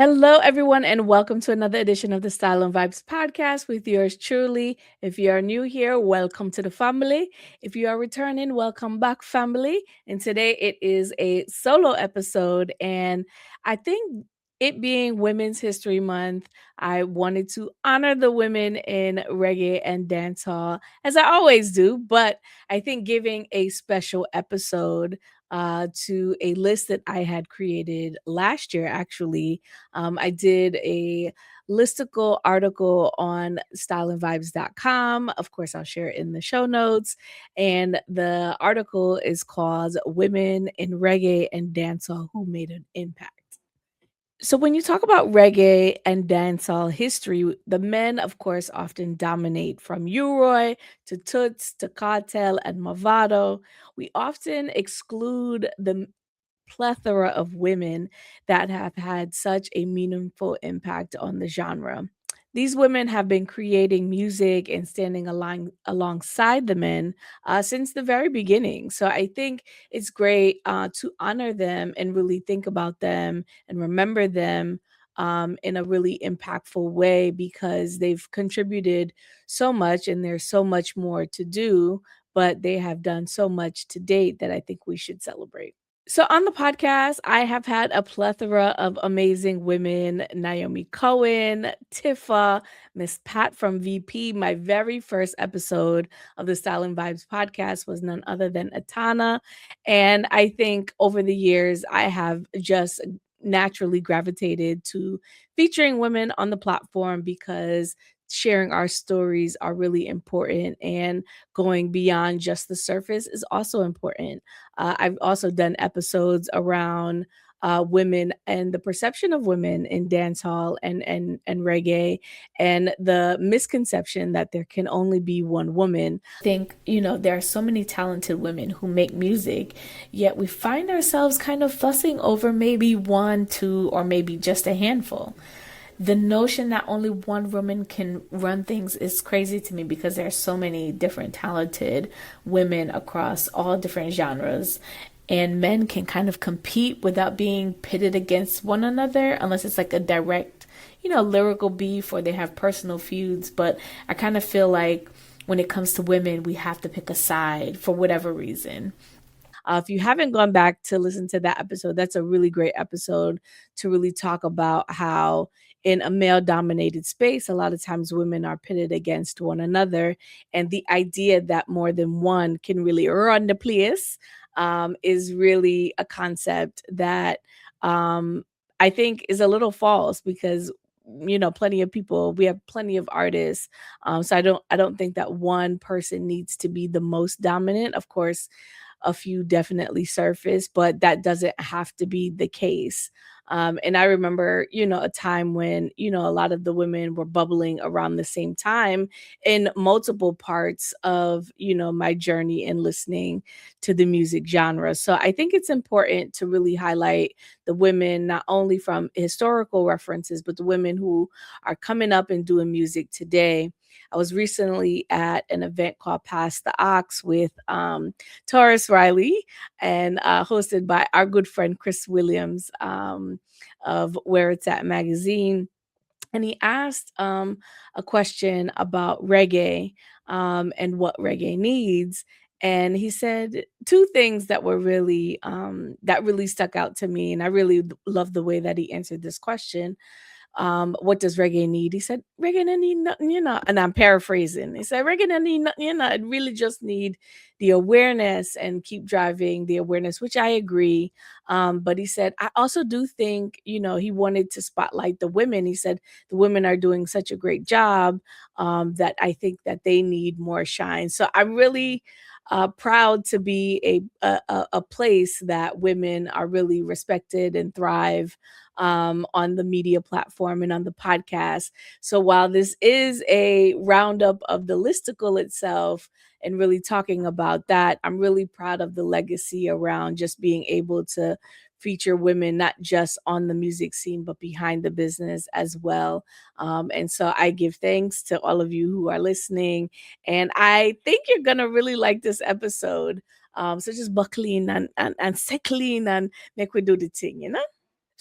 Hello, everyone, and welcome to another edition of the Style and Vibes podcast with yours truly. If you are new here, welcome to the family. If you are returning, welcome back, family. And today it is a solo episode, and I think it being Women's History Month, I wanted to honor the women in reggae and dancehall, as I always do, but I think giving a special episode to a list that I had created last year, actually. I did a listicle article on styleandvibes.com. Of course, I'll share it in the show notes. And the article is called Women in Reggae and Dancehall Who Made an Impact. So, when you talk about reggae and dancehall history, the men, of course, often dominate from Uroy to Toots to Cartel and Movado. We often exclude the plethora of women that have had such a meaningful impact on the genre. These women have been creating music and standing alongside the men since the very beginning. So I think it's great to honor them and really think about them and remember them in a really impactful way because they've contributed so much and there's so much more to do, but they have done so much to date that I think we should celebrate. So on the podcast, I have had a plethora of amazing women: Naomi Cohen, Tifa, Miss Pat from VP. My very first episode of the Style and Vibes podcast was none other than Atana. And I think over the years, I have just naturally gravitated to featuring women on the platform because sharing our stories are really important and going beyond just the surface is also important. I've also done episodes around women and the perception of women in dancehall and reggae, and the misconception that there can only be one woman. I think there are so many talented women who make music, yet we find ourselves kind of fussing over maybe one, two, or maybe just a handful. The notion that only one woman can run things is crazy to me because there are so many different talented women across all different genres, and men can kind of compete without being pitted against one another unless it's like a direct lyrical beef or they have personal feuds. But I kind of feel like when it comes to women, we have to pick a side for whatever reason. If you haven't gone back to listen to that episode, that's a really great episode to really talk about how in a male dominated space, a lot of times women are pitted against one another. And the idea that more than one can really run the place is really a concept that I think is a little false because plenty of people, we have plenty of artists, so I don't think that one person needs to be the most dominant. Of course, a few definitely surface, but that doesn't have to be the case. And I remember, a time when, a lot of the women were bubbling around the same time in multiple parts of, my journey in listening to the music genre. So I think it's important to really highlight the women, not only from historical references, but the women who are coming up and doing music today. I was recently at an event called Pass the Ox with Taurus Riley and hosted by our good friend Chris Williams of Where It's At magazine. And he asked a question about reggae and what reggae needs. And he said two things that were really that really stuck out to me, and I really love the way that he answered this question. What does reggae need? He said, reggae don't need nothing, and I'm paraphrasing. He said, reggae don't need nothing, it really just need the awareness and keep driving the awareness, which I agree. But he said, I also do think, he wanted to spotlight the women. He said, the women are doing such a great job that I think that they need more shine. So I'm really proud to be a place that women are really respected and thrive on the media platform and on the podcast. So while this is a roundup of the listicle itself and really talking about that, I'm really proud of the legacy around just being able to feature women not just on the music scene but behind the business as well. And so I give thanks to all of you who are listening, and I think you're gonna really like this episode. So just buckle in and settle in and make we do the thing.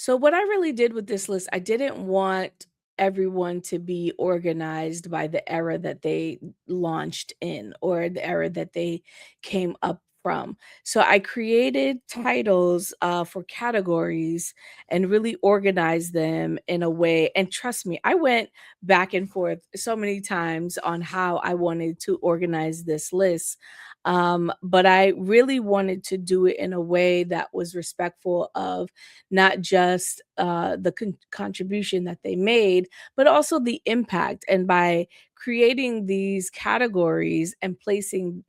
So what I really did with this list, I didn't want everyone to be organized by the era that they launched in or the era that they came up from. So I created titles for categories and really organized them in a way. And trust me, I went back and forth so many times on how I wanted to organize this list. But I really wanted to do it in a way that was respectful of not just the contribution that they made, but also the impact. And by creating these categories and placing,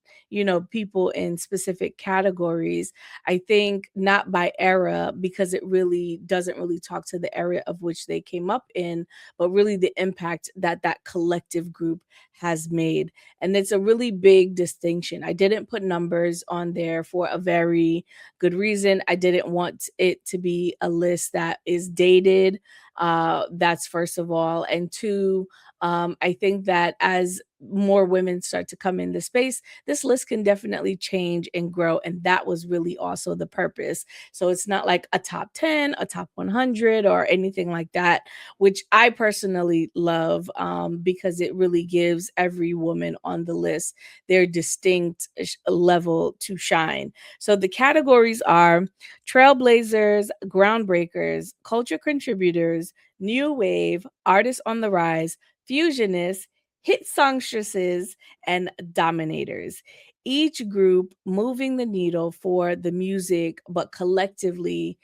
people in specific categories, I think not by era, because it really doesn't really talk to the area of which they came up in, but really the impact that that collective group has made. And it's a really big distinction. I didn't put numbers on there for a very good reason. I didn't want it to be a list that is dated. That's first of all. And two, I think that as more women start to come in the space, this list can definitely change and grow. And that was really also the purpose. So it's not like a top 10, a top 100, or anything like that, which I personally love, because it really gives every woman on the list their distinct level to shine. So the categories are trailblazers, groundbreakers, culture contributors, new wave, artists on the rise, fusionists, hit songstresses, and dominators. Each group moving the needle for the music, but collectively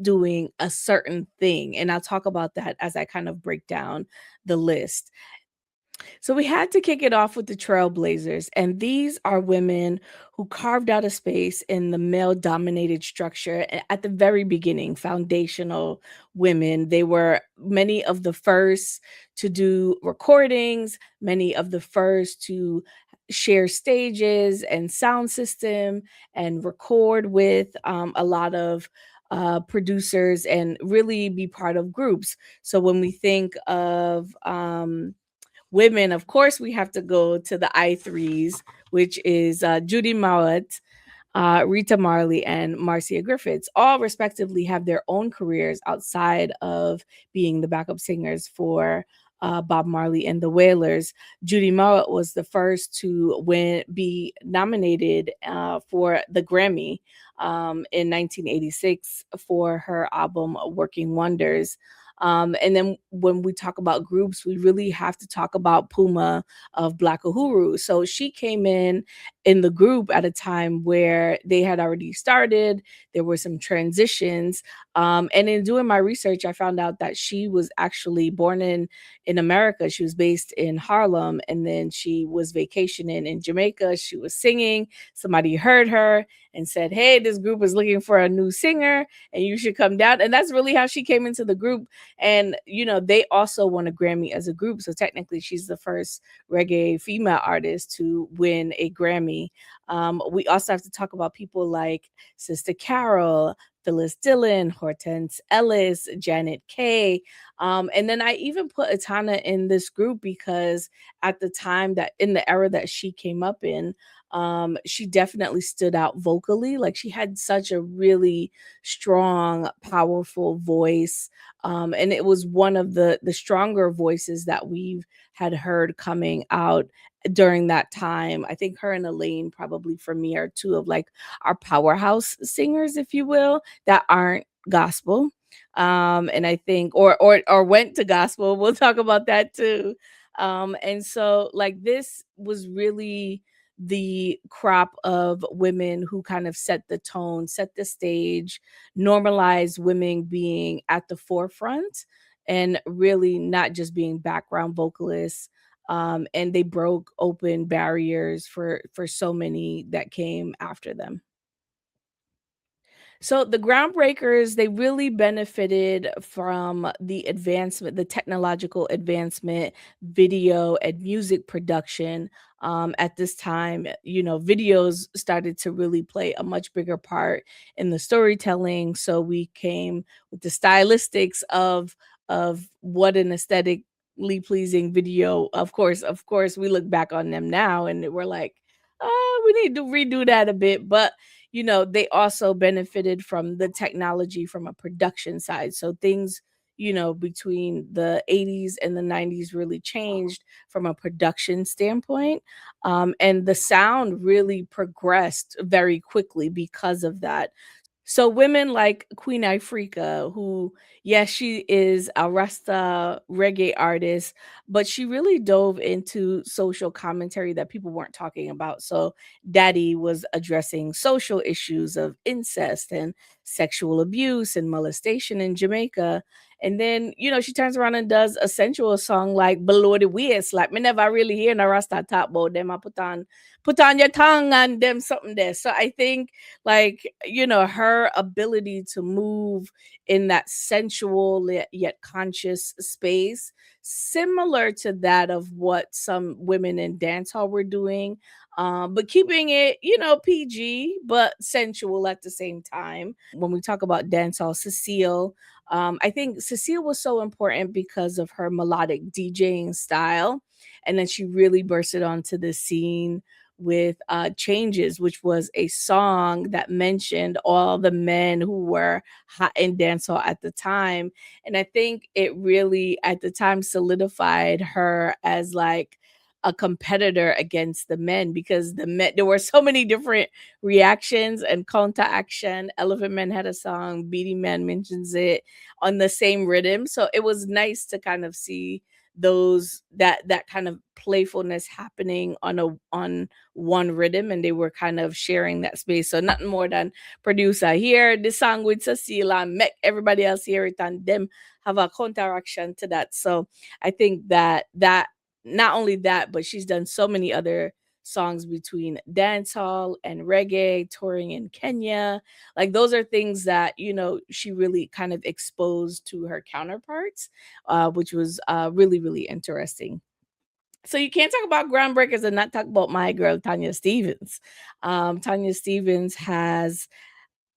doing a certain thing. And I'll talk about that as I kind of break down the list. So we had to kick it off with the trailblazers, and these are women who carved out a space in the male dominated structure at the very beginning, foundational women. They were many of the first to do recordings, many of the first to share stages and sound system and record with a lot of producers and really be part of groups. So when we think of women, of course, we have to go to the I threes, which is Judy Mowat, Rita Marley, and Marcia Griffiths. All respectively have their own careers outside of being the backup singers for Bob Marley and the Wailers. Judy Mowat was the first to be nominated for the Grammy in 1986 for her album Working Wonders. And then when we talk about groups, we really have to talk about Puma of Black Uhuru. So she came in the group at a time where they had already started. There were some transitions. And in doing my research, I found out that she was actually born in America. She was based in Harlem, and then she was vacationing in Jamaica. She was singing. Somebody heard her and said, "Hey, this group is looking for a new singer, and you should come down." And that's really how she came into the group. And they also won a Grammy as a group. So technically, she's the first reggae female artist to win a Grammy. We also have to talk about people like Sister Carol, Phyllis Dillon, Hortense Ellis, Janet Kay. And then I even put Atana in this group because at the time, that in the era that she came up in, she definitely stood out vocally. Like, she had such a really strong, powerful voice. And it was one of the stronger voices that we've had heard coming out during that time. I think her and Elaine probably for me are two of like our powerhouse singers, if you will, that aren't gospel. And I think or went to gospel. We'll talk about that too. And so like this was really the crop of women who kind of set the tone, set the stage, normalized women being at the forefront and really not just being background vocalists. And they broke open barriers for so many that came after them. So the groundbreakers, they really benefited from the advancement, the technological advancement, video and music production. At this time, videos started to really play a much bigger part in the storytelling. So we came with the stylistics of what an aesthetically pleasing video. Of course, we look back on them now and we're like, oh, we need to redo that a bit. But they also benefited from the technology from a production side. So things, between the 80s and the 90s really changed from a production standpoint. And the sound really progressed very quickly because of that. So women like Queen Ifrica, who, yes, she is a Rasta reggae artist, but she really dove into social commentary that people weren't talking about. So Daddy was addressing social issues of incest and sexual abuse and molestation in Jamaica. And then, she turns around and does a sensual song like Below the Waist. Like, me never really hear no Rasta talk about them. I put on your tongue and them something there. So I think, like, her ability to move in that sensual yet conscious space, similar to that of what some women in dancehall were doing, but keeping it, PG but sensual at the same time. When we talk about dancehall, Cecile, I think Cecile was so important because of her melodic DJing style, and then she really bursted onto the scene with Changes, which was a song that mentioned all the men who were hot in dancehall at the time. And I think it really, at the time, solidified her as like a competitor against the men, because the men, there were so many different reactions and counteraction. Elephant Man had a song, Beatty Man mentions it on the same rhythm. So it was nice to kind of see that kind of playfulness happening on one rhythm, and they were kind of sharing that space. So nothing more than producer hear the song with Cecile and make everybody else hear it, and them have a counteraction to that. So I think that not only that, but she's done so many other songs between dancehall and reggae, touring in Kenya. Like, those are things that, she really kind of exposed to her counterparts, which was really, really interesting. So you can't talk about groundbreakers and not talk about my girl Tanya Stevens. Tanya Stevens has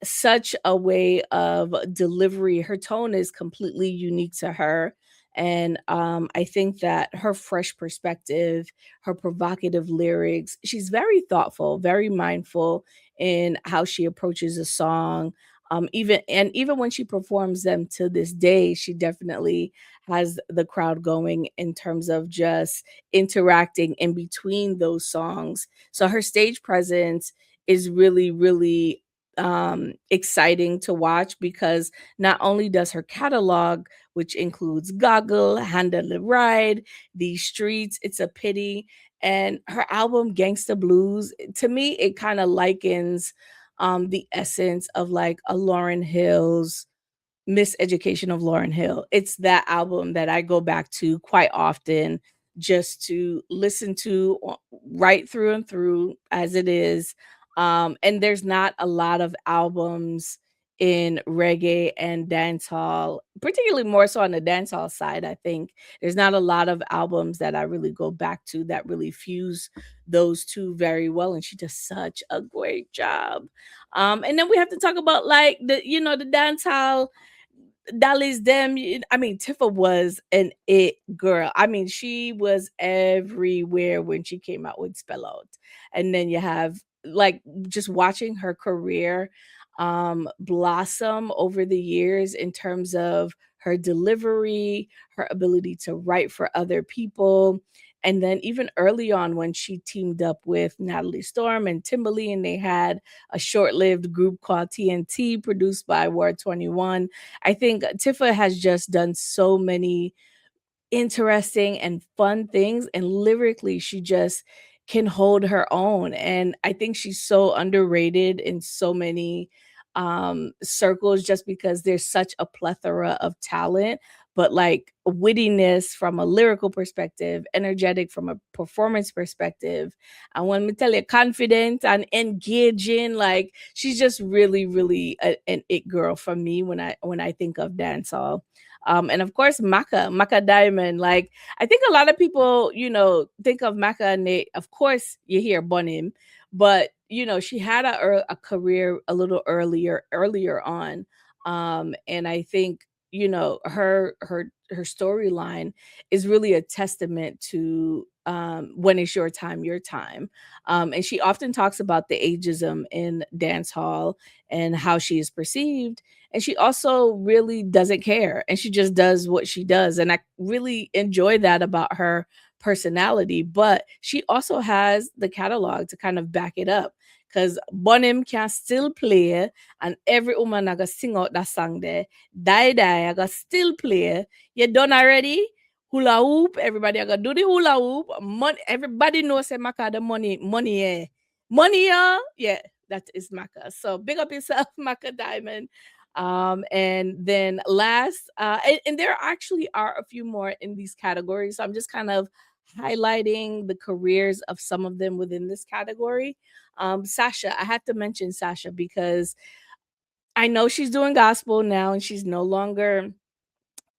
such a way of delivery. Her tone is completely unique to her. And I think that her fresh perspective, her provocative lyrics, she's very thoughtful, very mindful in how she approaches a song. Even when she performs them to this day, she definitely has the crowd going in terms of just interacting in between those songs. So her stage presence is really, really exciting to watch, because not only does her catalog, which includes Goggle, Handle the Ride, These Streets, It's a Pity, and her album Gangsta Blues, to me, it kind of likens the essence of like a Lauryn Hill's Miseducation of Lauryn Hill. It's that album that I go back to quite often just to listen to right through and through as it is. And there's not a lot of albums in reggae and dancehall, particularly more so on the dancehall side. I think there's not a lot of albums that I really go back to that really fuse those two very well. And she does such a great job. And then we have to talk about like the dancehall Dolly's them. I mean, Tifa was an it girl. I mean, she was everywhere when she came out with Spell Out. And then you have like just watching her career blossom over the years in terms of her delivery, her ability to write for other people. And then even early on when she teamed up with Natalie Storm and Timberly, and they had a short-lived group called TNT produced by Ward 21. I think Tifa has just done so many interesting and fun things, and lyrically she just can hold her own. And I think she's so underrated in so many circles, just because there's such a plethora of talent, but like wittiness from a lyrical perspective, energetic from a performance perspective. I want to tell you, confident and engaging. Like, she's just really, really an it girl for me when I think of dancehall. And of course, Maka Diamond. Like, I think a lot of people, think of Maka, and they, of course, you hear Bonim, but she had a career a little earlier on, and I think her storyline is really a testament to when it's your time. And she often talks about the ageism in dance hall and how she is perceived. And she also really doesn't care, and she just does what she does. And I really enjoy that about her personality. But she also has the catalog to kind of back it up, because Bonim can still play, and every woman I got sing out that song there. Die die, I got still play. You done already? Hula hoop, everybody I got do the hula hoop. Money, everybody knows say Maka the money, yeah. Money, yeah, that is Maka. So big up yourself, Maka Diamond. And then last, and there actually are a few more in these categories. So I'm just kind of highlighting the careers of some of them within this category. Sasha, I have to mention Sasha because I know she's doing gospel now and she's no longer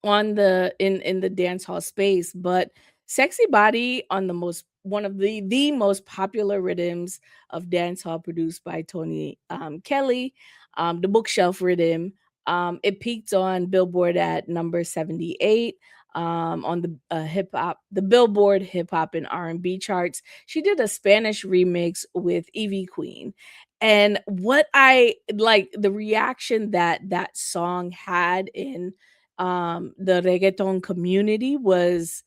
on the in the dance hall space, but Sexy Body on the most one of the most popular rhythms of dance hall produced by Tony Kelly, the bookshelf rhythm. It peaked on Billboard at number 78 on the Billboard hip hop and R&B charts. She did a Spanish remix with Evie Queen. And what I like, the reaction that that song had in the reggaeton community was,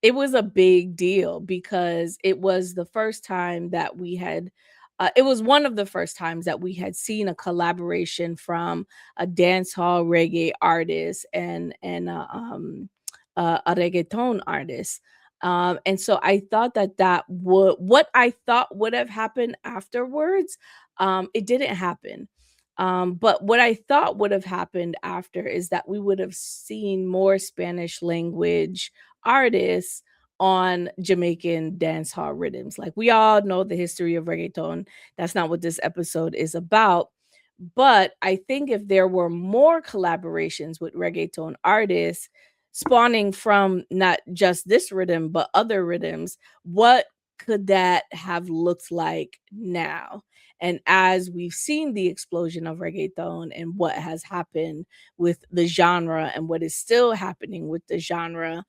it was a big deal because it was the first time that we had it was one of the first times that we had seen a collaboration from a dance hall reggae artist and a reggaeton artist. And so I thought that that would, what I thought would have happened afterwards, it didn't happen. But what I thought would have happened after is that we would have seen more Spanish language artists on Jamaican dance hall rhythms. Like, we all know the history of reggaeton. That's not what this episode is about. But I think if there were more collaborations with reggaeton artists spawning from not just this rhythm, but other rhythms, what could that have looked like now? And as we've seen the explosion of reggaeton and what has happened with the genre and what is still happening with the genre,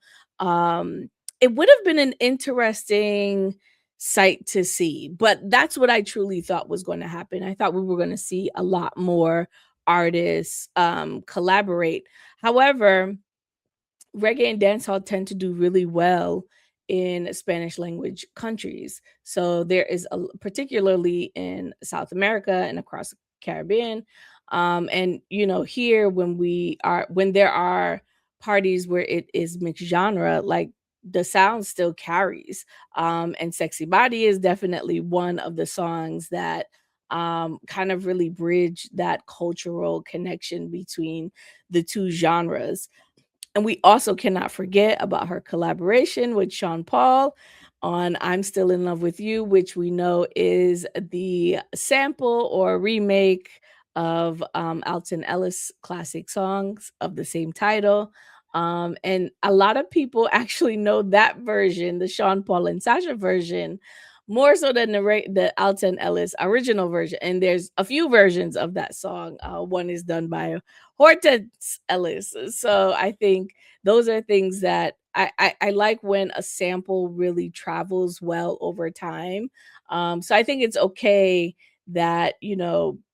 it would have been an interesting sight to see. But that's what I truly thought was going to happen. I thought we were going to see a lot more artists collaborate. However, reggae and dancehall tend to do really well in Spanish language countries. So there is particularly in South America and across the Caribbean. And here when there are parties where it is mixed genre, like, the sound still carries. And Sexy Body is definitely one of the songs that kind of really bridge that cultural connection between the two genres. And we also cannot forget about her collaboration with Sean Paul on I'm Still in Love with You, which we know is the sample or remake of Alton Ellis' classic songs of the same title. And a lot of people actually know that version, the Sean Paul and Sasha version, more so than the Alton Ellis original version. And there's a few versions of that song. One is done by Hortense Ellis. So I think those are things that I like when a sample really travels well over time. So I think it's okay that,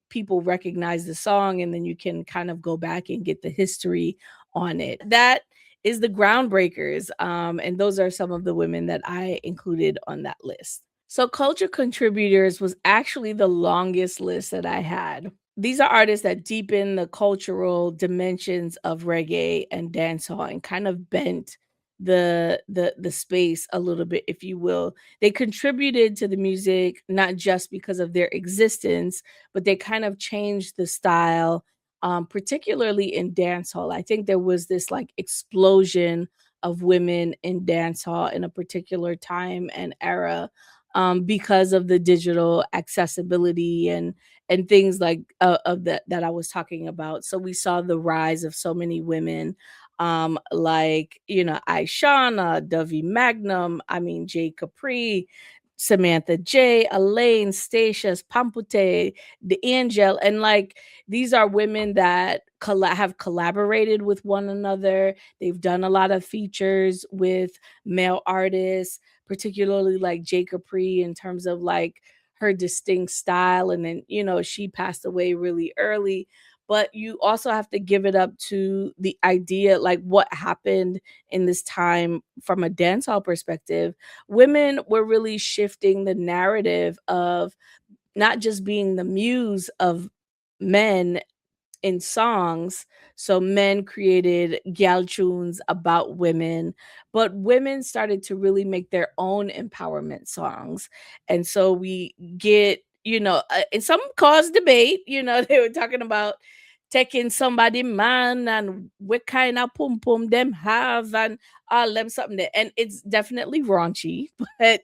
people recognize the song and then you can kind of go back and get the history on it. That is the groundbreakers. And those are some of the women that I included on that list. So culture contributors was actually the longest list that I had. These are artists that deepen the cultural dimensions of reggae and dancehall and kind of bent the space a little bit, if you will. They contributed to the music not just because of their existence, but they kind of changed the style, particularly in dancehall. I think there was this like explosion of women in dancehall in a particular time and era, because of the digital accessibility and things like of that I was talking about. So we saw the rise of so many women, like, Aishana, Dovey Magnum, I mean Jay Capri, Samantha J, Elaine, Statius, Pampute, the Angel, and like, these are women that have collaborated with one another. They've done a lot of features with male artists, particularly like J. Capri in terms of like her distinct style. And then, she passed away really early. But you also have to give it up to the idea, like what happened in this time from a dancehall perspective. Women were really shifting the narrative of not just being the muse of men in songs. So men created gal tunes about women, but women started to really make their own empowerment songs. And so we get, and some caused debate, they were talking about taking somebody man and what kind of pum pum them have and all them something that, and it's definitely raunchy, but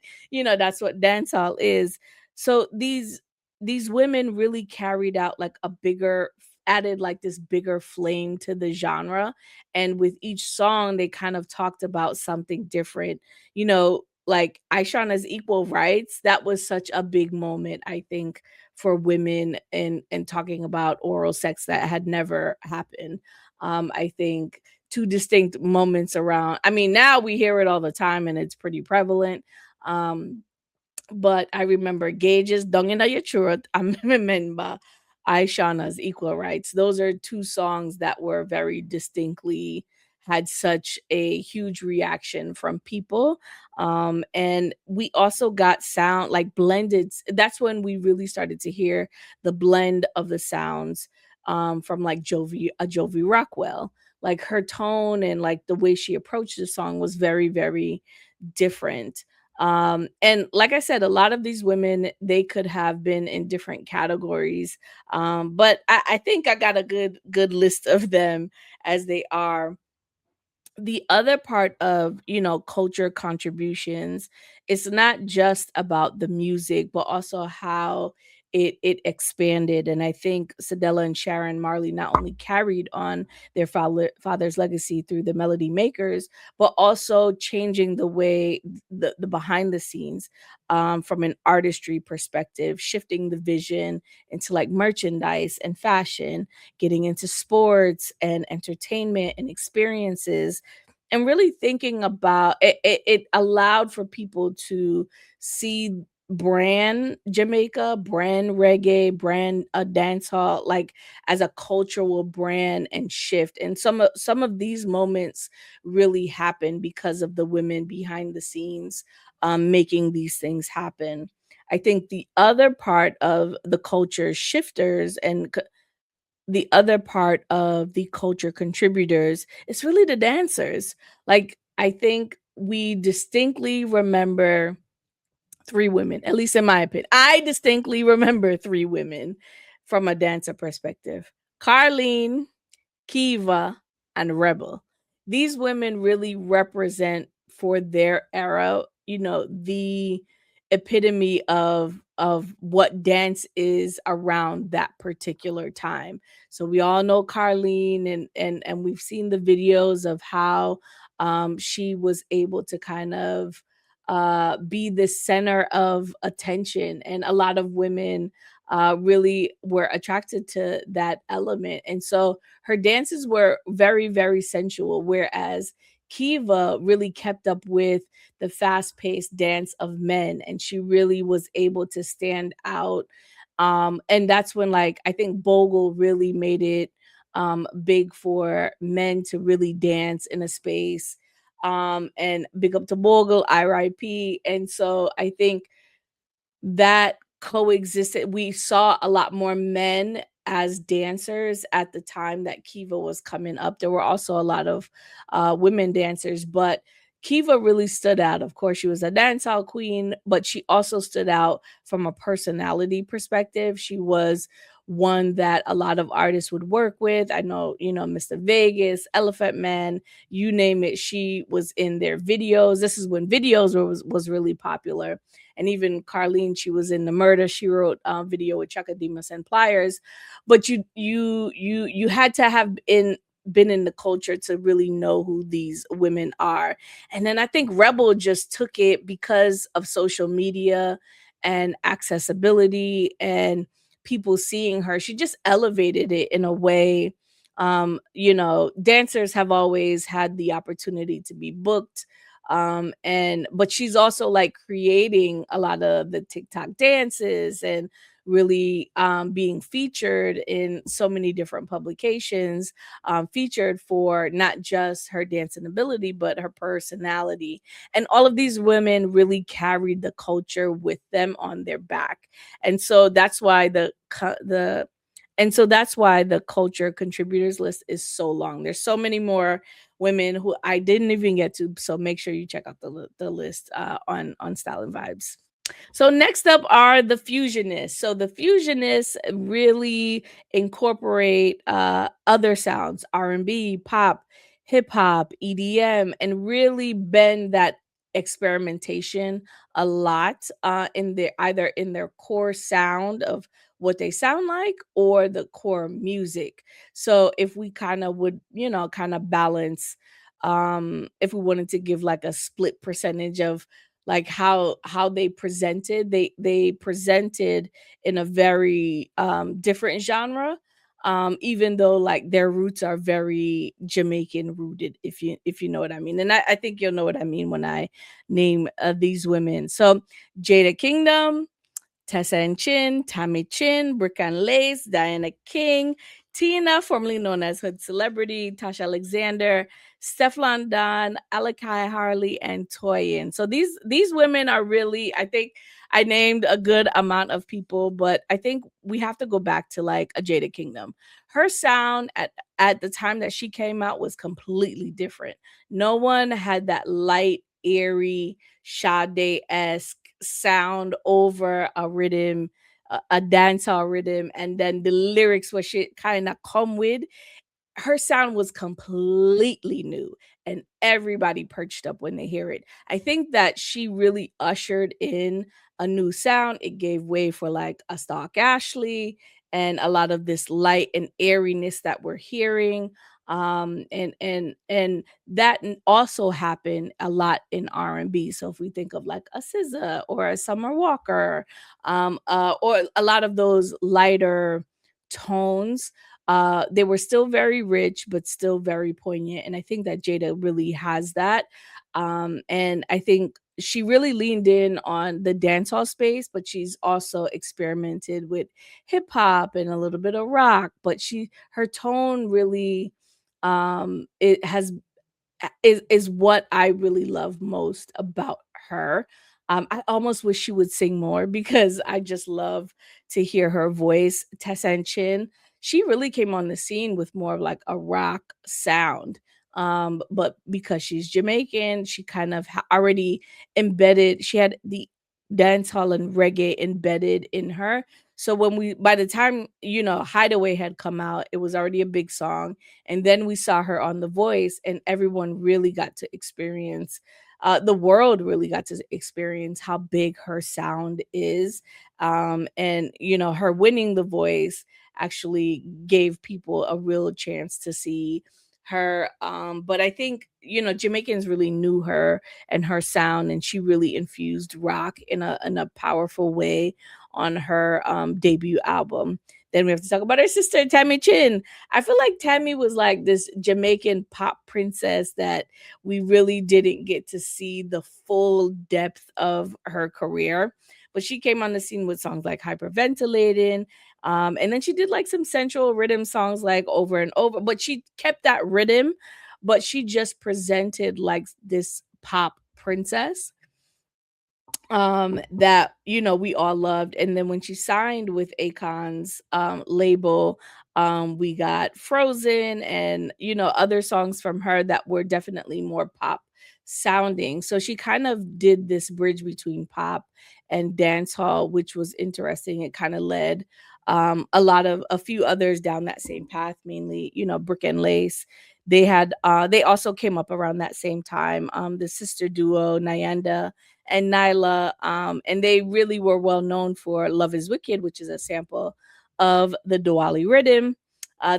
that's what dancehall is. So these women really carried out like a bigger added like this bigger flame to the genre. And with each song, they kind of talked about something different, like Aishana's equal rights. That was such a big moment, I think, for women and talking about oral sex that had never happened. I think two distinct moments around. I mean, now we hear it all the time and it's pretty prevalent. Um, but I remember Gage's "Dung Inna Your Throat." I remember Aishana's "Equal Rights." Those are 2 songs that were very distinctly had such a huge reaction from people. And we also got sound like that's when we really started to hear the blend of the sounds, from like Jovi Rockwell. Like her tone and like the way she approached the song was very, very different. And like I said, a lot of these women, they could have been in different categories. But I think I got a good list of them as they are. The other part of, culture contributions, it's not just about the music, but also how it expanded. And I think Sadella and Sharon Marley not only carried on their father's legacy through the Melody Makers, but also changing the way the behind the scenes, from an artistry perspective, shifting the vision into like merchandise and fashion, getting into sports and entertainment and experiences, and really thinking about it allowed for people to see brand Jamaica, brand reggae, brand a dancehall, like as a cultural brand and shift. And some of these moments really happen because of the women behind the scenes, making these things happen. I think the other part of the culture shifters and the other part of the culture contributors is really the dancers. Like, I think we distinctly remember 3 women, at least in my opinion. I distinctly remember 3 women from a dancer perspective. Carlene, Kiva, and Rebel. These women really represent for their era, the epitome of what dance is around that particular time. So we all know Carlene, and we've seen the videos of how she was able to kind of be the center of attention, and a lot of women really were attracted to that element. And so her dances were very, very sensual, whereas Kiva really kept up with the fast paced dance of men, and she really was able to stand out. And that's when, like, I think Bogle really made it big for men to really dance in a space. And big up to Bogle, RIP. And so I think that coexisted. We saw a lot more men as dancers at the time that Kiva was coming up. There were also a lot of women dancers, but Kiva really stood out. Of course, she was a dancehall queen, but she also stood out from a personality perspective. She was one that a lot of artists would work with. I know, Mr. Vegas, Elephant Man, you name it. She was in their videos. This is when videos was really popular. And even Carlene, she was in the Murder She Wrote video with Chaka Demus and Pliers. But you had to have been in the culture to really know who these women are. And then I think Rebel just took it because of social media and accessibility and people seeing her. She just elevated it in a way Dancers have always had the opportunity to be booked. And but she's also like creating a lot of the TikTok dances and really being featured in so many different publications, featured for not just her dancing ability but her personality. And all of these women really carried the culture with them on their back. And so that's why the culture contributors list is so long. There's so many more women who I didn't even get to, so make sure you check out the list on Style and Vibes. So next up are the fusionists. So the fusionists really incorporate other sounds, R&B, pop, hip hop, EDM, and really bend that experimentation a lot in their either in their core sound of what they sound like or the core music. So if we kind of would, kind of balance, if we wanted to give like a split percentage of like how they presented in a very different genre, even though like their roots are very Jamaican rooted, if you know what I mean. And I think you'll know what I mean when I name these women. So Jada Kingdom, Tessa and Chin, Tammy Chin, Brick and Lace, Diana King, Tina, formerly known as Hood Celebrity, Tasha Alexander, Stefflon Don, Alakai Harley, and Toyin. So these women are really, I think I named a good amount of people, but I think we have to go back to like a Jada Kingdom. Her sound at the time that she came out was completely different. No one had that light, airy, Sade-esque sound over a rhythm, a dancehall rhythm, and then the lyrics where she kind of come with. Her sound was completely new and everybody perched up when they hear it. I think that she really ushered in a new sound. It gave way for like a Stock Ashley and a lot of this light and airiness that we're hearing. And that also happened a lot in R&B. So if we think of like a SZA or a Summer Walker, or a lot of those lighter tones, they were still very rich, but still very poignant. And I think that Jada really has that. And I think she really leaned in on the dancehall space, but she's also experimented with hip hop and a little bit of rock. But her tone really, it has is what I really love most about her. I almost wish she would sing more because I just love to hear her voice. Tessa and Chin, she really came on the scene with more of like a rock sound. But because she's Jamaican, she kind of already embedded, she had the dancehall and reggae embedded in her. So by the time, Hideaway had come out, it was already a big song. And then we saw her on The Voice, and everyone really got to experience, the world really got to experience how big her sound is. And, her winning The Voice actually gave people a real chance to see her. But I think, Jamaicans really knew her and her sound, and she really infused rock in a powerful way on her debut album. Then we have to talk about her sister, Tammy Chin. I feel like Tammy was like this Jamaican pop princess that we really didn't get to see the full depth of her career. But she came on the scene with songs like Hyperventilating. And then she did like some sensual rhythm songs like Over and Over, but she kept that rhythm, but she just presented like this pop princess that we all loved. And then when she signed with Akon's label, we got Frozen and other songs from her that were definitely more pop sounding. So she kind of did this bridge between pop and dance hall, which was interesting. It kind of led a few others down that same path, mainly Brick and Lace. They also came up around that same time, the sister duo Nyanda and Nyla. And they really were well known for Love is Wicked, which is a sample of the Diwali rhythm.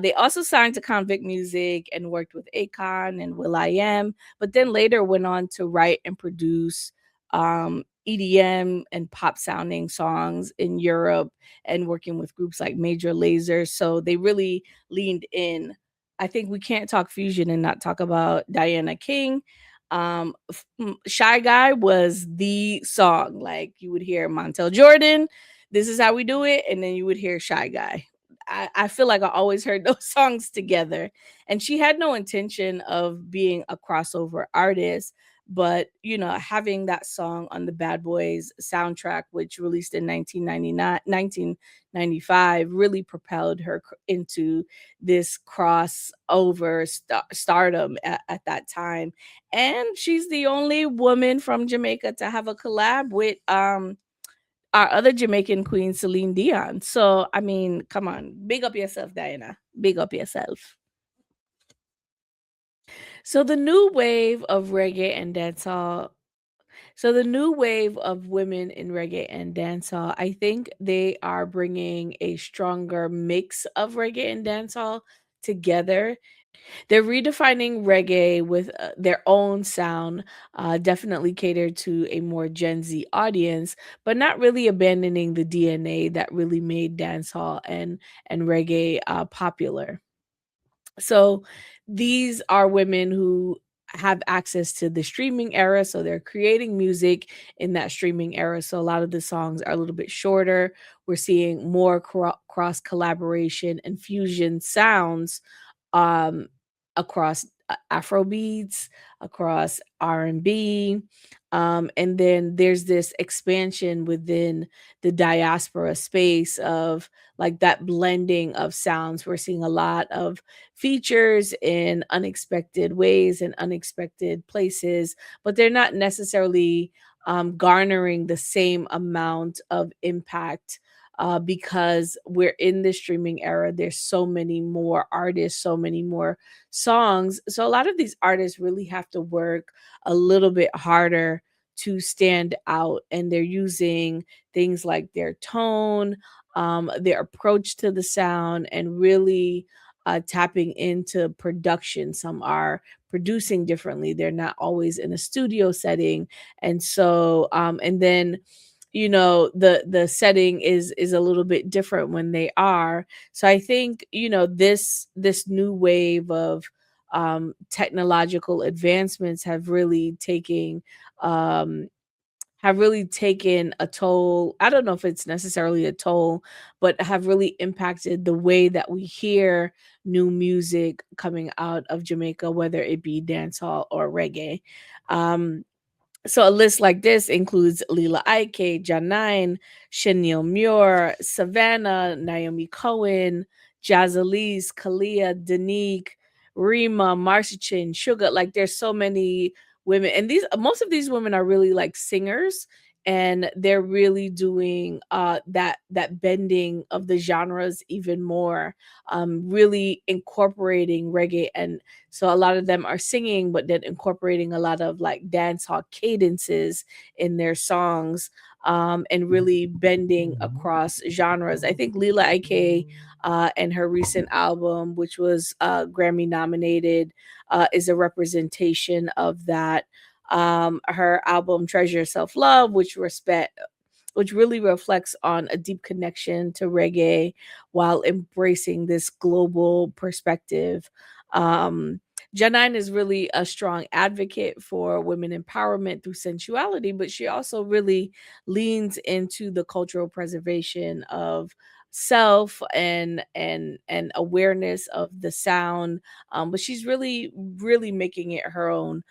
They also signed to Convict Music and worked with Akon and Will I Am, but then later went on to write and produce EDM and pop sounding songs in Europe and working with groups like Major Lazer. So they really leaned in I think we can't talk fusion and not talk about Diana King. Shy Guy was the song. Like you would hear Montel Jordan, "This Is How We Do It," and then you would hear Shy Guy. I feel like I always heard those songs together. And she had no intention of being a crossover artist, but having that song on the Bad Boys soundtrack, which released in 1999, 1995, really propelled her into this crossover stardom at that time. And she's the only woman from Jamaica to have a collab with our other Jamaican queen, Celine Dion. So, I mean, come on, big up yourself, Diana. Big up yourself. So the new wave of reggae and dancehall. So the new wave of women in reggae and dancehall, I think they are bringing a stronger mix of reggae and dancehall together. They're redefining reggae with their own sound, definitely catered to a more Gen Z audience, but not really abandoning the DNA that really made dancehall and reggae popular. So these are women who have access to the streaming era, so they're creating music in that streaming era. So a lot of the songs are a little bit shorter. We're seeing more cross collaboration and fusion sounds um across Afro beats, across R&B. And then there's this expansion within the diaspora space of like that blending of sounds. We're seeing a lot of features in unexpected ways and unexpected places, but they're not necessarily garnering the same amount of impact because we're in the streaming era. There's so many more artists, so many more songs. So a lot of these artists really have to work a little bit harder to stand out. And they're using things like their tone, their approach to the sound, and really tapping into production. Some are producing differently. They're not always in a studio setting. And so, and then the setting is a little bit different when they are. So I think this new wave of technological advancements um have really taken a toll. I don't know if it's necessarily a toll, but have really impacted the way that we hear new music coming out of Jamaica, whether it be dancehall or reggae. um so a list like this includes Lila Ike, Janine, Chanel Muir, Savannah, Naomi Cohen, Jazalise, Kalia, Danique, Rima, Marcy Chin, Sugar. Like there's so many women, and these most of these women are really like singers, and they're really doing that bending of the genres even more, really incorporating reggae. And so a lot of them are singing, but then incorporating a lot of like dancehall cadences in their songs, and really bending across genres. I think Lila Ike and her recent album, which was Grammy nominated, is a representation of that. Her album Treasure Self Love, which really reflects on a deep connection to reggae while embracing this global perspective. Um, Janine is really a strong advocate for women empowerment through sensuality, but she also really leans into the cultural preservation of self and awareness of the sound. But she's really making it her own.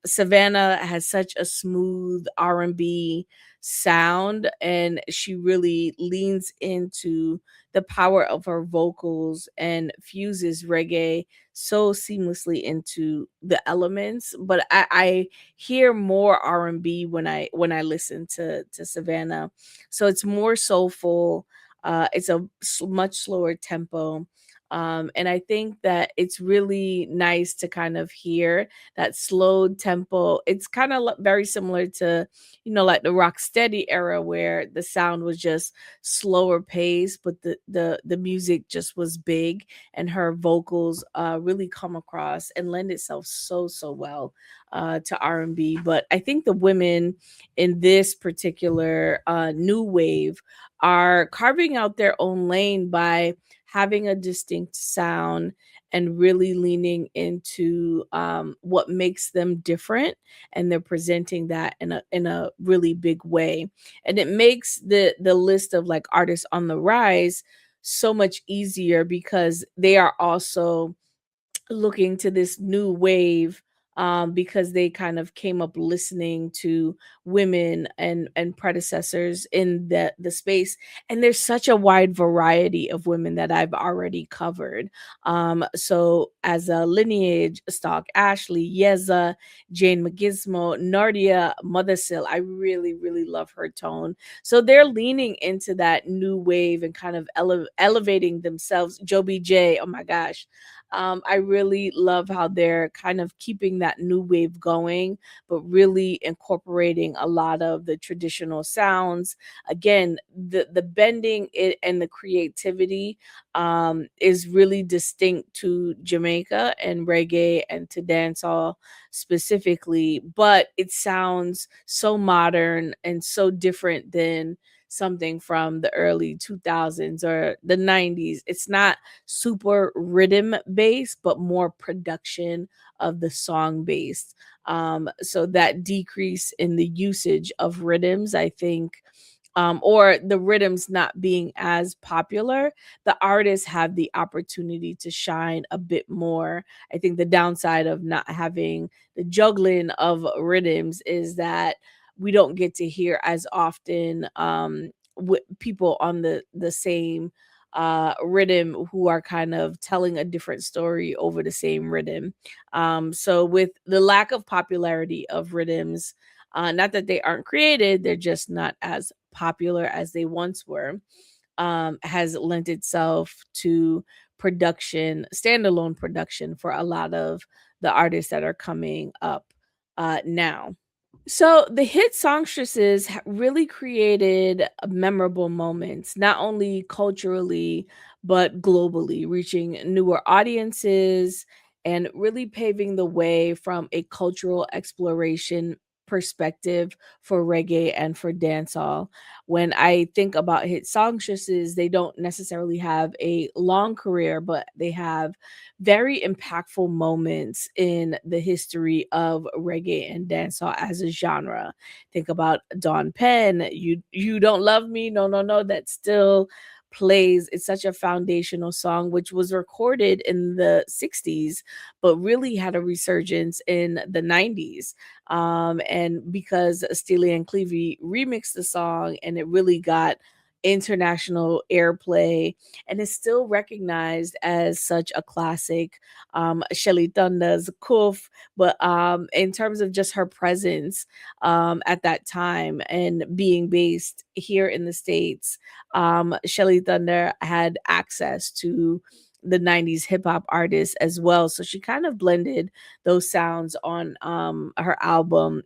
Savannah has such a smooth R&B sound, and she really leans into the power of her vocals and fuses reggae so seamlessly into the elements. But I hear more R&B when I listen to Savannah. So it's more soulful. It's a much slower tempo. And I think that it's really nice to kind of hear that slowed tempo. It's kind of very similar to, like the rock steady era where the sound was just slower pace, but the music just was big, and her vocals really come across and lend itself so well to R&B. But I think the women in this particular new wave are carving out their own lane by having a distinct sound and really leaning into what makes them different, and they're presenting that in a really big way. And it makes the list of like artists on the rise so much easier because they are also looking to this new wave, because they kind of came up listening to women and predecessors in the space. And there's such a wide variety of women that I've already covered. So as a lineage stock, Ashley, Yeza, Jane McGizmo, Nardia, Mothersill, I really really love her tone. So they're leaning into that new wave and kind of elevating themselves. Joby J, oh my gosh, I really love how they're kind of keeping that new wave going, but really incorporating a lot of the traditional sounds. Again, the bending it and the creativity is really distinct to Jamaica and reggae and to dancehall specifically, but it sounds so modern and so different than something from the early 2000s or the 90s. It's not super rhythm based, but more production of the song based. So that decrease in the usage of rhythms, I think, or the rhythms not being as popular, the artists have the opportunity to shine a bit more. I think the downside of not having the juggling of rhythms is that we don't get to hear as often with people on the same rhythm who are kind of telling a different story over the same rhythm. So with the lack of popularity of rhythms, not that they aren't created, they're just not as popular as they once were, has lent itself to production, standalone production for a lot of the artists that are coming up now. So the hit songstresses really created memorable moments, not only culturally, but globally, reaching newer audiences and really paving the way from a cultural exploration perspective for reggae and for dancehall. When I think about hit songstresses, they don't necessarily have a long career, but they have very impactful moments in the history of reggae and dancehall as a genre. Think about Dawn Penn, you don't love me, no no no, that still plays. It's such a foundational song which was recorded in the 60s but really had a resurgence in the 90s. And because Steely and Clevie remixed the song and it really got international airplay and is still recognized as such a classic. Shelly Thunder's Kuf, but in terms of just her presence at that time and being based here in the States, Shelly Thunder had access to the 90s hip hop artists as well. So she kind of blended those sounds on her album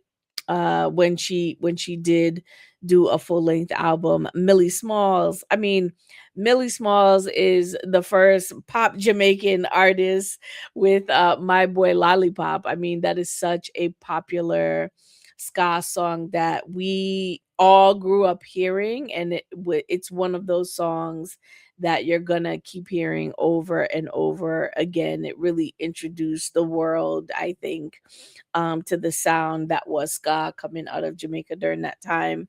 when she did do a full length album. Millie Smalls. I mean, Millie Smalls is the first pop Jamaican artist with My Boy Lollipop. I mean, that is such a popular ska song that we all grew up hearing, and it's one of those songs that you're gonna keep hearing over and over again. It really introduced the world, I think, to the sound that was ska coming out of Jamaica during that time.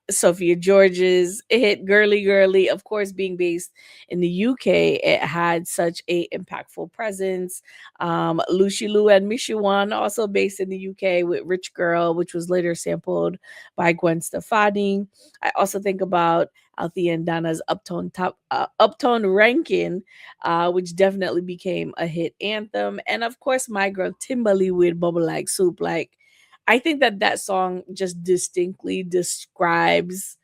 Sophia George's hit "Girly Girly," of course, being based in the UK, it had such a impactful presence. Lucy Lou and Mishuan, also based in the UK, with "Rich Girl," which was later sampled by Gwen Stefani. I also think about Althea and Donna's Uptown Rankin, which definitely became a hit anthem. And of course, my girl Timberly with Bubble Like Soup. Like, I think that that song just distinctly describes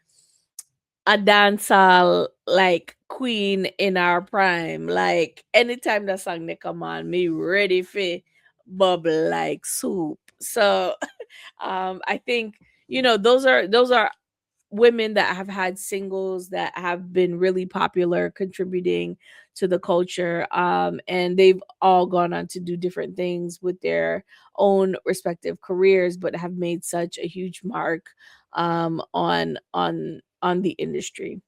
a dancehall like queen in our prime. Like anytime that song they come on, me ready for bubble like soup. So I think, those are women that have had singles that have been really popular, contributing to the culture. And they've all gone on to do different things with their own respective careers, but have made such a huge mark on the industry.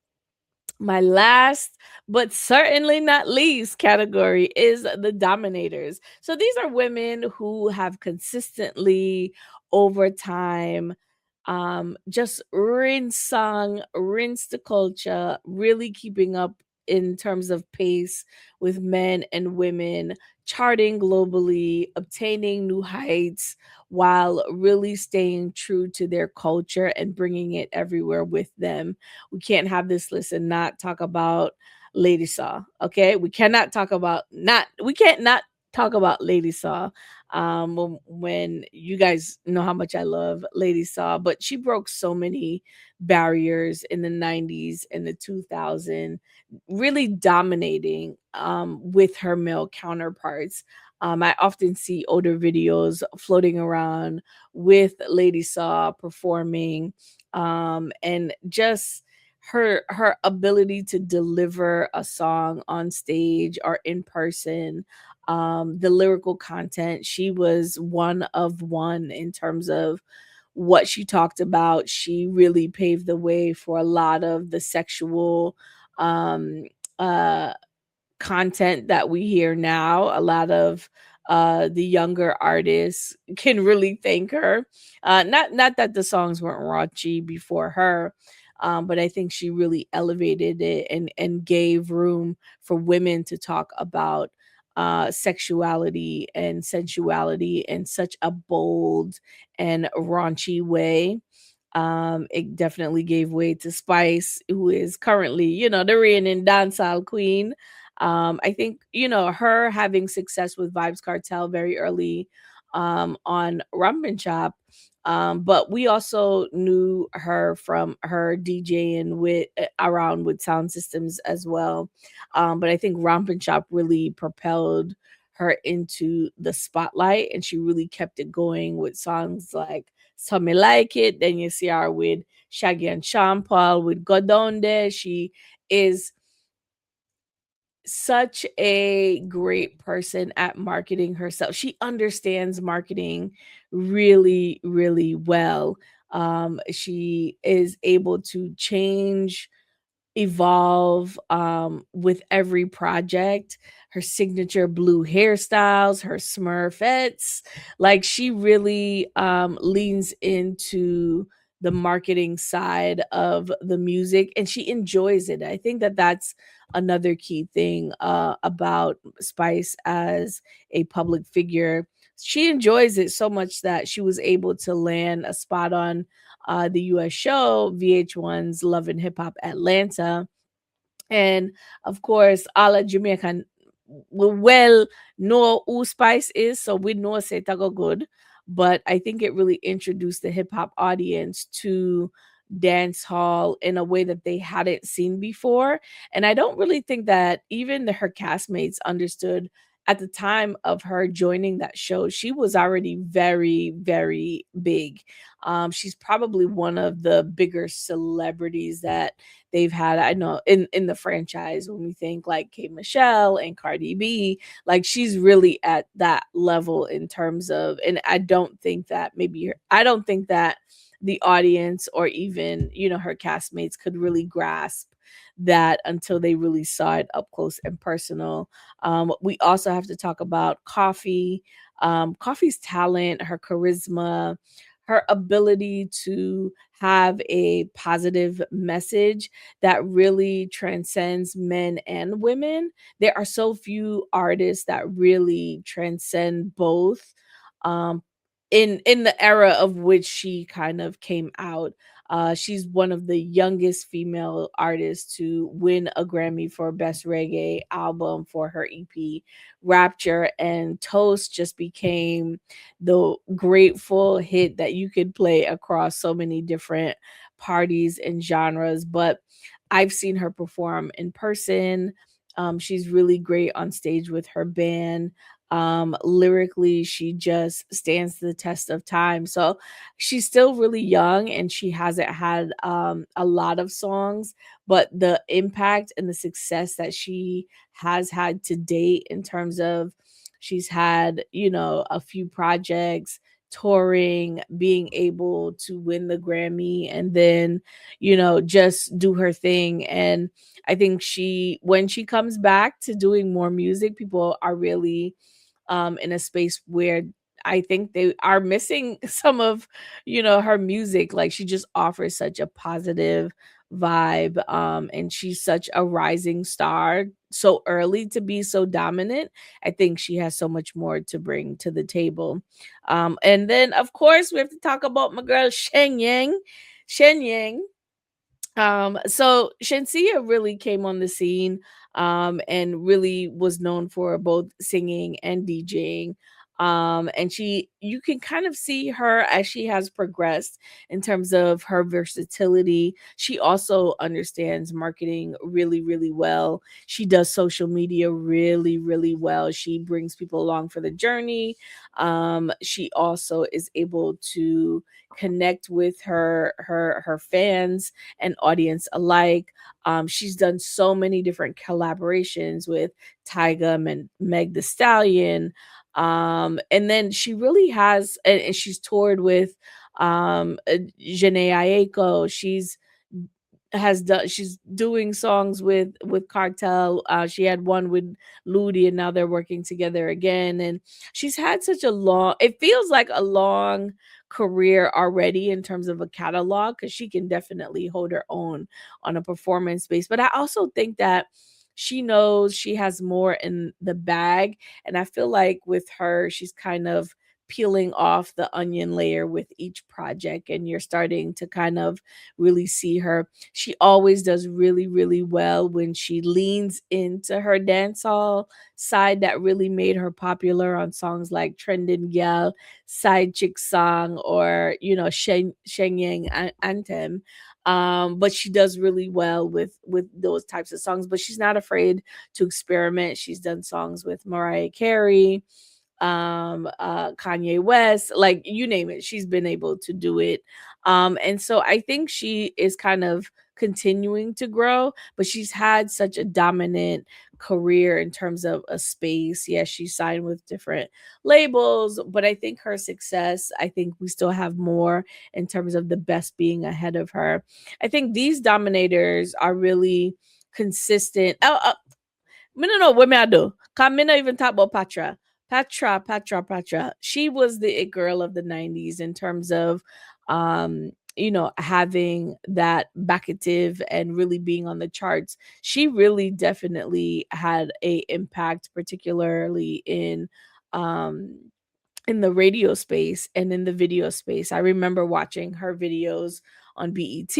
My last, but certainly not least category is the dominators. So these are women who have consistently over time just rinse the culture, really keeping up in terms of pace with men and women, charting globally, obtaining new heights while really staying true to their culture and bringing it everywhere with them. We can't have this list and not talk about Lady Saw. Okay, we can't not talk about Lady Saw. When you guys know how much I love Lady Saw, but she broke so many barriers in the 90s and the 2000s, really dominating with her male counterparts. I often see older videos floating around with Lady Saw performing, and just her ability to deliver a song on stage or in person, the lyrical content, she was one of one in terms of what she talked about. She really paved the way for a lot of the sexual um uh content that we hear now. A lot of the younger artists can really thank her. Not that the songs weren't raunchy before her, but I think she really elevated it and gave room for women to talk about sexuality and sensuality in such a bold and raunchy way. It definitely gave way to Spice, who is currently, the reigning dancehall queen. I think, her having success with Vibes Cartel very early on Rum and Chop. But we also knew her from her DJing with around with sound systems as well. But I think Romp and Chop really propelled her into the spotlight, and she really kept it going with songs like "So Me Like It." Then you see her with Shaggy and Sean Paul with "Go Down There." She is such a great person at marketing herself. She understands marketing really, really well. She is able to change, evolve with every project. Her signature blue hairstyles, her smurfettes, like she really leans into the marketing side of the music, and she enjoys it. I think that that's another key thing about Spice as a public figure. She enjoys it so much that she was able to land a spot on the US show, VH1's Love and Hip Hop Atlanta. And of course, all of Jamaican we well know who Spice is, so we know say it go good. But I think it really introduced the hip hop audience to dance hall in a way that they hadn't seen before. And I don't really think that even her castmates understood at the time of her joining that show. She was already very, very big. She's probably one of the bigger celebrities that they've had. I know in the franchise, when we think like K Michelle and Cardi B, like she's really at that level in terms of, and I don't think that the audience or even, her castmates could really grasp that until they really saw it up close and personal. We also have to talk about Coffee. Coffee's talent, her charisma, her ability to have a positive message that really transcends men and women. There are so few artists that really transcend both. Um, in the era of which she kind of came out. She's one of the youngest female artists to win a Grammy for Best Reggae Album for her EP Rapture, and Toast just became the grateful hit that you could play across so many different parties and genres. But I've seen her perform in person. She's really great on stage with her band. Lyrically, she just stands the test of time. So she's still really young and she hasn't had a lot of songs, but the impact and the success that she has had to date in terms of she's had, a few projects, touring, being able to win the Grammy, and then, just do her thing. And I think when she comes back to doing more music, people are really in a space where I think they are missing some of, her music. Like, she just offers such a positive vibe, and she's such a rising star so early to be so dominant. I think she has so much more to bring to the table. And then, of course, we have to talk about my girl Shen Yang. Shen Yang, so Shensia really came on the scene, and really was known for both singing and DJing. And you can kind of see her as she has progressed in terms of her versatility. She also understands marketing really, really well. She does social media really, really well. She brings people along for the journey. She also is able to connect with her fans and audience alike. She's done so many different collaborations with Tyga and Meg The Stallion. And then she really has, and she's toured with Janae Aiko. She's doing songs with Cartel. She had one with Ludi, and now they're working together again. And she's had such a long, it feels like a long career already in terms of a catalog, because she can definitely hold her own on a performance base. But I also think that she knows she has more in the bag. And I feel like with her, she's kind of peeling off the onion layer with each project, and you're starting to kind of really see her. She always does really, really well when she leans into her dancehall side that really made her popular on songs like Trending Gal, Side Chick Song, or, Sheng Yang Anthem. But she does really well with those types of songs, but she's not afraid to experiment. She's done songs with Mariah Carey, Kanye West, like, you name it, she's been able to do it. And so I think she is kind of continuing to grow, but she's had such a dominant career in terms of a space. Yes, she signed with different labels, but I think her success, I think we still have more in terms of the best being ahead of her. I think these dominators are really consistent. Me no know what me I do. Cause me not even talk about Patra. Patra. She was the it girl of the 90s in terms of having that backative and really being on the charts. She really definitely had a impact, particularly um in the radio space and in the video space. I remember watching her videos on BET,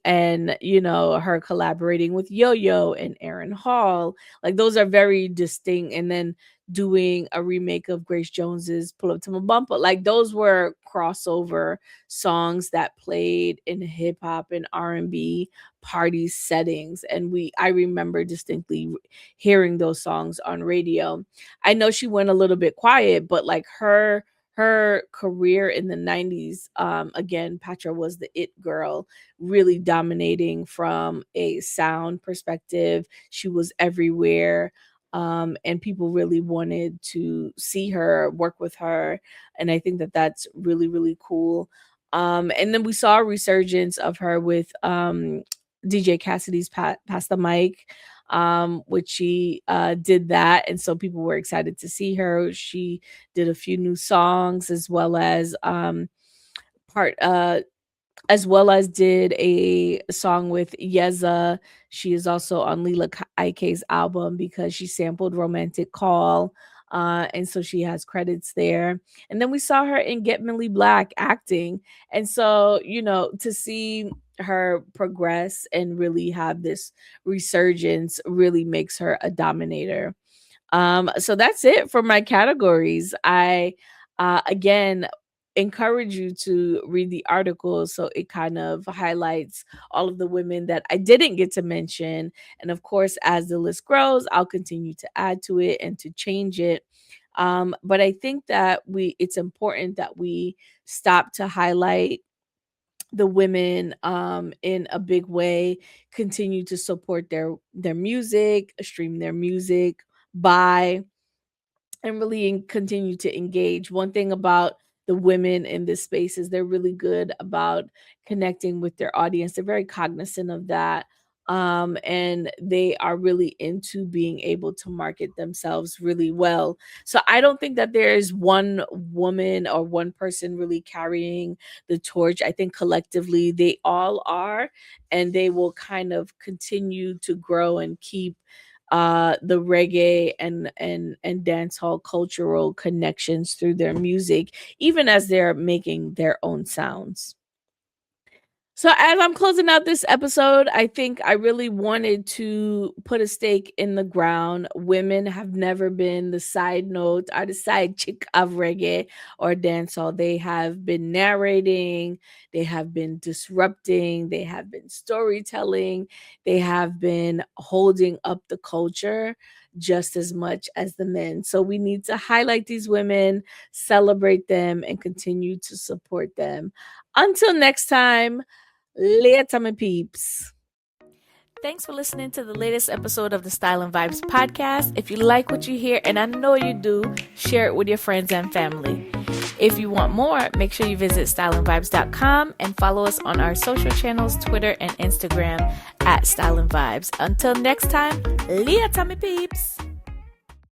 and, her collaborating with Yo Yo and Aaron Hall. Like, those are very distinct. And then doing a remake of Grace Jones's Pull Up to My Bumper. Like, those were crossover songs that played in hip hop and R&B party settings. And I remember distinctly hearing those songs on radio. I know she went a little bit quiet, but like her career in the 90s, again, Patra was the it girl, really dominating from a sound perspective. She was everywhere. And people really wanted to see her, work with her. And I think that that's really, really cool. And then we saw a resurgence of her with DJ Cassidy's Pass the Mic, which she did that. And so people were excited to see her. She did a few new songs, part as well as did a song with Yeza. She is also on Ike's album because she sampled Romantic Call. And so she has credits there. And then we saw her in Get Millie Black acting. And so, to see her progress and really have this resurgence really makes her a dominator. So that's it for my categories. I again encourage you to read the article, so it kind of highlights all of the women that I didn't get to mention. And of course, as the list grows, I'll continue to add to it and to change it. But I think that it's important that we stop to highlight the women in a big way, continue to support their music, stream their music, buy, and really continue to engage. One thing about the women in this space is they're really good about connecting with their audience. They're very cognizant of that. And they are really into being able to market themselves really well. So I don't think that there is one woman or one person really carrying the torch. I think collectively they all are, and they will kind of continue to grow and keep the reggae and dancehall cultural connections through their music, even as they're making their own sounds. So as I'm closing out this episode, I think I really wanted to put a stake in the ground. Women have never been the side note or the side chick of reggae or dancehall. They have been narrating, they have been disrupting, they have been storytelling, they have been holding up the culture just as much as the men. So we need to highlight these women, celebrate them, and continue to support them. Until next time, later, my peeps. Thanks for listening to the latest episode of the Style and Vibes podcast. If you like what you hear, and I know you do, share it with your friends and family. If you want more, make sure you visit styleandvibes.com and follow us on our social channels, Twitter and Instagram at Style and Vibes. Until next time, later, my peeps.